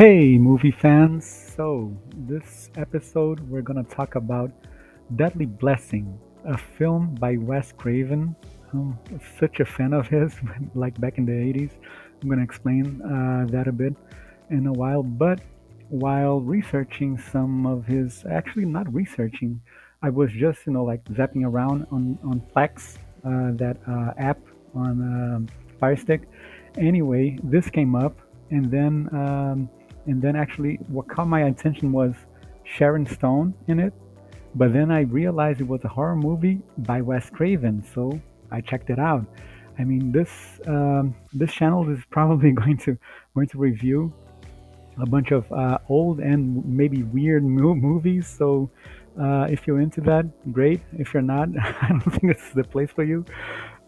Hey, movie fans! So, this episode we're gonna talk about Deadly Blessing, a film by Wes Craven. I'm such a fan of his, like back in the 80s. I'm gonna explain that a bit in a while, but while researching some of his, actually not researching, I was just, like zapping around on Plex, that app on Fire Stick. Anyway, this came up, and then actually what caught my attention was Sharon Stone in it. But then I realized it was a horror movie by Wes Craven, so I checked it out. I mean, this channel is probably going to review a bunch of old and maybe weird movies. So if you're into that, great. If you're not, I don't think this is the place for you.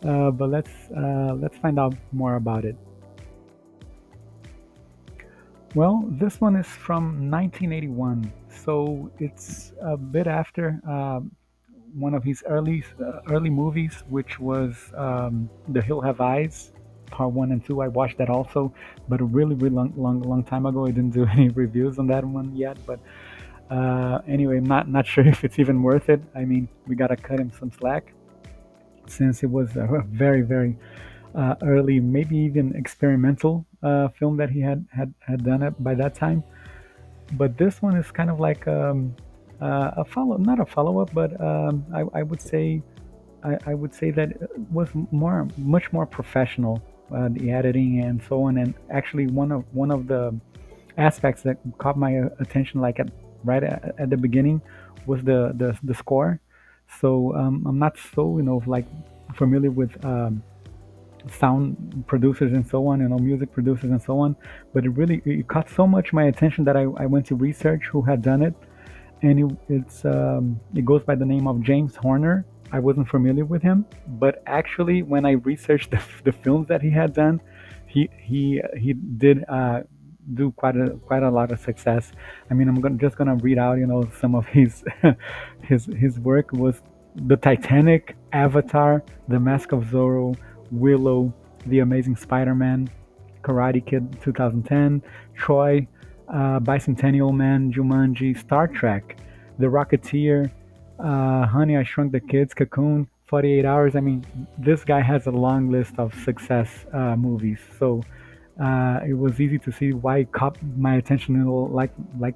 But let's find out more about it. Well, this one is from 1981, so it's a bit after one of his early movies, which was The Hill Have Eyes, Part One and Two. I watched that also, but a really long time ago. I didn't do any reviews on that one yet, but anyway, I'm not sure if it's even worth it. I mean, we gotta cut him some slack since it was a very early, maybe even experimental film that he had done it by that time. But this one is kind of like a follow, not a follow up, but I would say I would say that it was much more professional, the editing and so on. And actually, one of the aspects that caught my attention, like at the beginning, was the score. So I'm not so like familiar with sound producers and so on, music producers and so on. But it caught so much my attention that I went to research who had done it, and it goes by the name of James Horner. I wasn't familiar with him, but actually, when I researched the films that he had done, he did do quite a lot of success. I mean, just gonna read out, some of his his work was the Titanic, Avatar, The Mask of Zorro, Willow, The Amazing Spider-Man, Karate Kid 2010, Troy, Bicentennial Man, Jumanji, Star Trek, The Rocketeer, Honey, I Shrunk the Kids, Cocoon, 48 Hours. I mean, this guy has a long list of success movies. So it was easy to see why it caught my attention, like right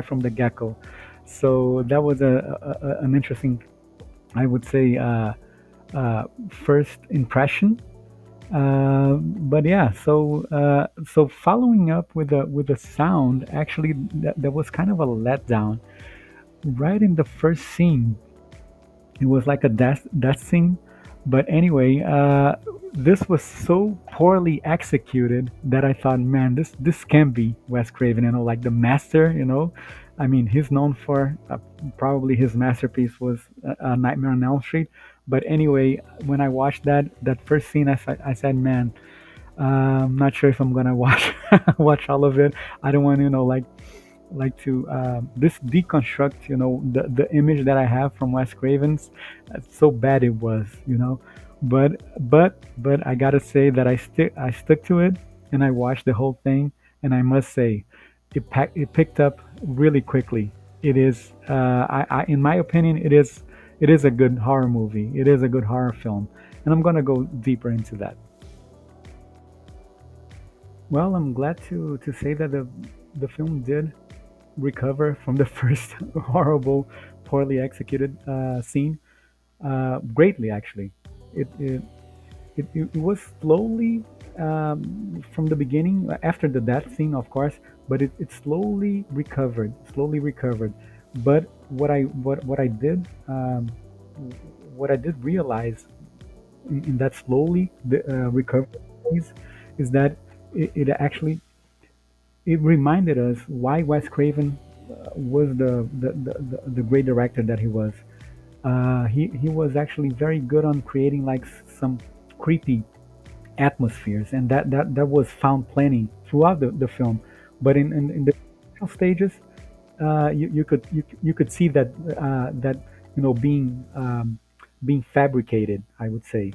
from the get-go. So that was an interesting, I would say, first impression. But yeah, so following up with the sound, actually, that was kind of a letdown. Right in the first scene, it was like a death scene. But anyway, this was so poorly executed that I thought, man, this can be Wes Craven, like the master. I mean, he's known for probably his masterpiece was Nightmare on Elm Street. But anyway, when I watched that first scene, I said, man, I'm not sure if I'm gonna watch watch all of it. I don't want to, like to this deconstruct, the image that I have from Wes Craven's. So bad it was, but I gotta say that I stuck to it, and I watched the whole thing, and I must say, it picked up really quickly. It is, in my opinion, it is a good horror movie. It is a good horror film, and I'm gonna go deeper into that. Well, I'm glad to say that the film did recover from the first horrible, poorly executed scene greatly. Actually, it it was slowly, from the beginning, after the death scene, of course, but it slowly recovered. But what I did realize in that slowly recovery phase is that it actually it reminded us why Wes Craven was the great director that he was. He was actually very good on creating like some creepy atmospheres, and that was found plenty throughout the film. But in the initial stages, you could see that being fabricated, I would say.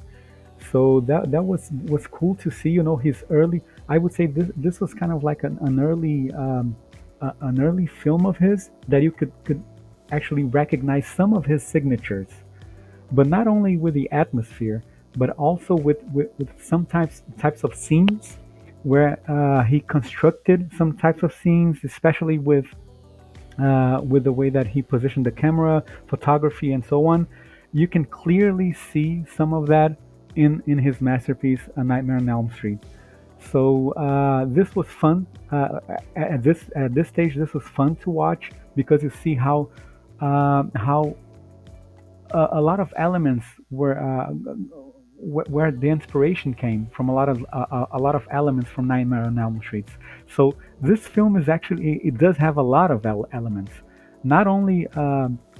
So that was cool to see, his early. I would say this was kind of like an early film of his that you could actually recognize some of his signatures, but not only with the atmosphere, but also with some types of scenes where he constructed some types of scenes, especially with the way that he positioned the camera, photography, and so on. You can clearly see some of that in his masterpiece, A Nightmare on Elm Street. So this was fun. At this stage, this was fun to watch because you see how a lot of elements were where the inspiration came from a lot of elements from Nightmare on Elm Street. So this film is actually it does have a lot of elements, not only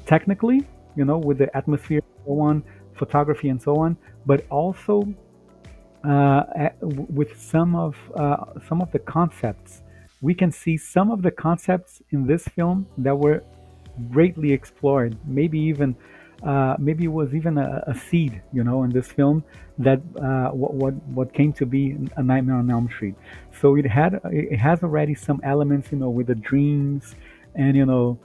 technically, with the atmosphere and so on, photography and so on, but also with some of the concepts. We can see some of the concepts in this film that were greatly explored. Maybe it was even a seed, in this film that what came to be A Nightmare on Elm Street. So it has already some elements, with the dreams and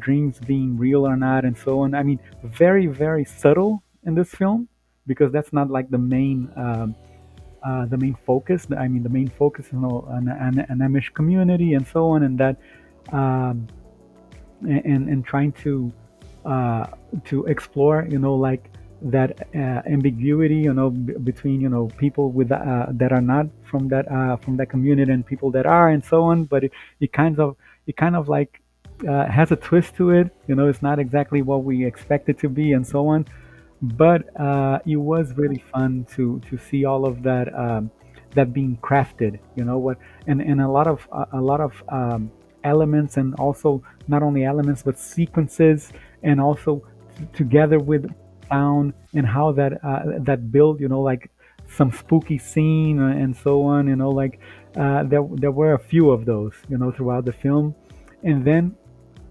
dreams being real or not and so on. I mean, very very subtle in this film because that's not like the main focus. I mean, the main focus is an Amish community and so on, and that um, and trying to explore, like that ambiguity, between people that are not from that community and people that are and so on. But it kind of like has a twist to it. It's not exactly what we expect it to be and so on, but it was really fun to see all of that that being crafted. What and a lot of elements, and also not only elements but sequences, and also together with sound and how that build, like some spooky scene and so on. Like there were a few of those, throughout the film, and then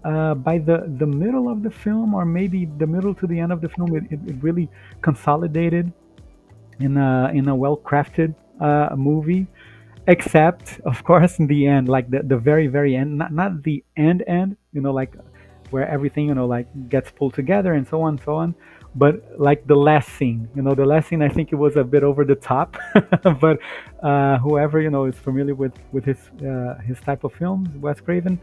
by the middle of the film, or maybe the middle to the end of the film, it really consolidated in a well crafted movie, except of course in the end, like the very very end, not the end, like where everything, like gets pulled together and so on and so on, but like the last scene, I think it was a bit over the top. But whoever is familiar with his type of films, Wes Craven,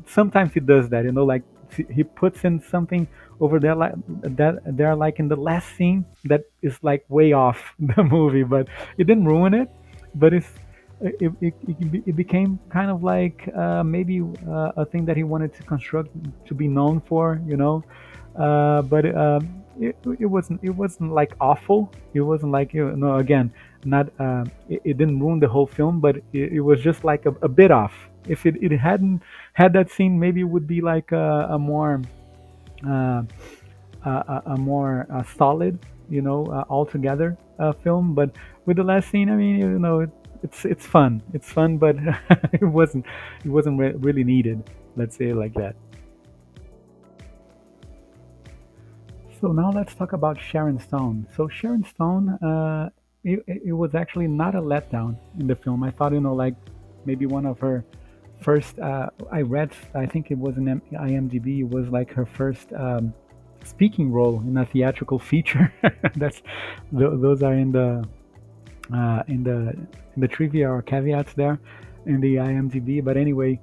sometimes he does that, like he puts in something over there, like that they're like in the last scene that is like way off the movie, but it didn't ruin it. But it became kind of like maybe a thing that he wanted to construct to be known for, but it wasn't like awful. It wasn't like, again, not it didn't ruin the whole film, but it was just like a bit off. If it hadn't had that scene, maybe it would be like uh, a more solid, altogether film. But with the last scene, I mean, it's fun. It's fun, but it wasn't really needed. Let's say it like that. So now let's talk about Sharon Stone. So Sharon Stone, it was actually not a letdown in the film. I thought, like maybe one of her first. I read, I think it was in IMDb. It was like her first speaking role in a theatrical feature. That's those are in the trivia or caveats there in the IMDb. But anyway,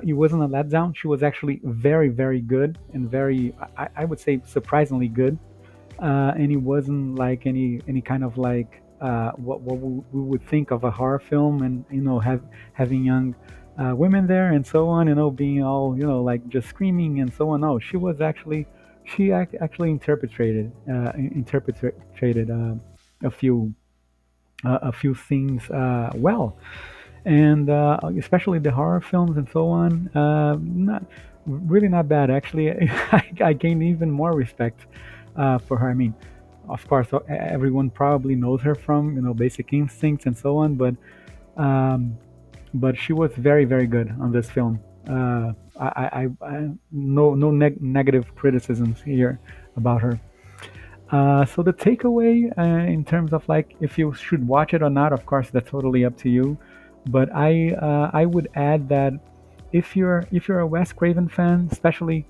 it wasn't a letdown. She was actually very, very good, and very, I would say, surprisingly good. And it wasn't like any kind of like what we would think of a horror film, and having young women there and so on, being all, like just screaming and so on. No, she actually interpreted a few things well, and especially the horror films and so on. Not really not bad actually. I gained even more respect for her. I mean, of course, everyone probably knows her from Basic Instincts and so on, but she was very very good on this film. No negative criticisms here about her. So the takeaway in terms of like if you should watch it or not, of course, that's totally up to you. But I would add that if you're a Wes Craven fan, especially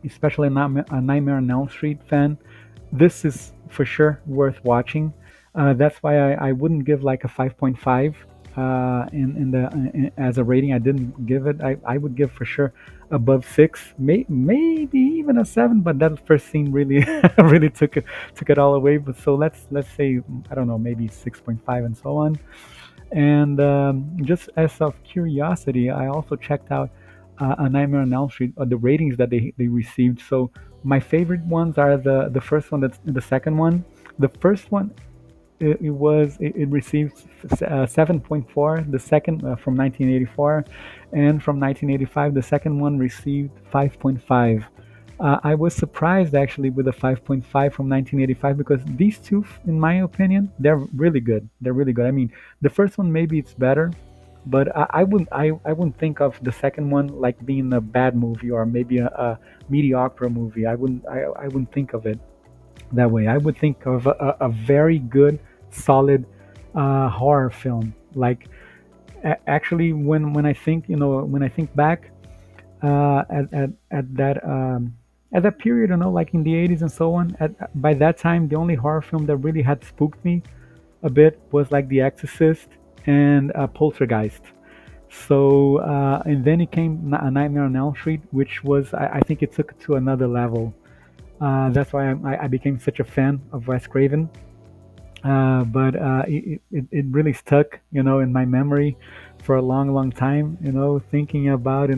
a Nightmare on Elm Street fan, this is for sure worth watching. That's why I wouldn't give like a 5.5 as a rating. I didn't give it. I would give for sure above 6, maybe even a 7. But that first scene really really took it all away. But so let's say I don't know, maybe 6.5 and so on. And just as of curiosity, I also checked out A Nightmare on Elm Street, the ratings that they received. So my favorite ones are the first one, that's the second one. The first one it received 7.4. The second from 1984, and from 1985, the second one received 5.5. I was surprised actually with the 5.5 from 1985 because these two, in my opinion, they're really good. They're really good. I mean, the first one maybe it's better, but I wouldn't think of the second one like being a bad movie or maybe a mediocre movie. I wouldn't think of it that way. I would think of a very good, solid horror film. Like actually, when I think when I think back at that period, like in the 80s and so on. By that time, the only horror film that really had spooked me a bit was like The Exorcist and Poltergeist. So and then it came A Nightmare on Elm Street, which was I think it took it to another level. That's why I became such a fan of Wes Craven. But it really stuck, in my memory for a long, long time. Thinking about,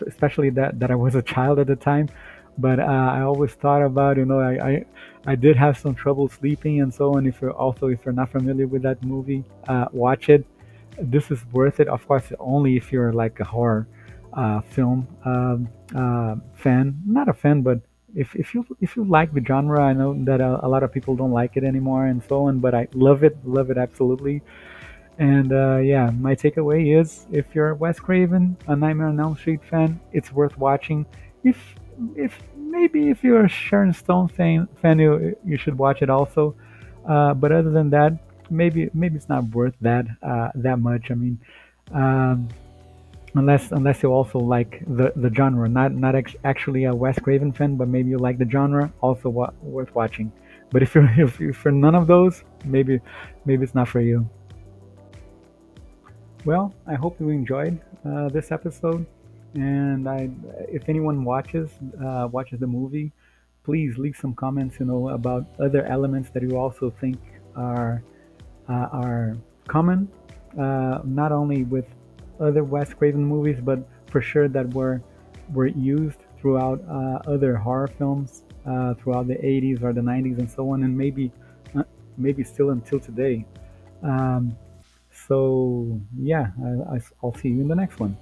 especially that I was a child at the time. But I always thought about, I did have some trouble sleeping and so on. If you're not familiar with that movie, watch it. This is worth it, of course, only if you're like a horror film fan. Not a fan, but if you like the genre, I know that a lot of people don't like it anymore and so on, but I love it absolutely. And yeah, my takeaway is if you're a Wes Craven, a Nightmare on Elm Street fan, it's worth watching. If maybe if you're a Sharon Stone fan, you should watch it also. But other than that, maybe it's not worth that much. I mean, um, unless you also like the genre, not actually a Wes Craven fan, but maybe you like the genre, also worth watching. But if you're if you're none of those, maybe it's not for you. Well, I hope you enjoyed this episode, and if anyone watches the movie, please leave some comments, about other elements that you also think are are common, not only with other Wes Craven movies, but for sure that were used throughout other horror films throughout the 80s or the 90s and so on, and maybe still until today. Um, so yeah, I'll see you in the next one.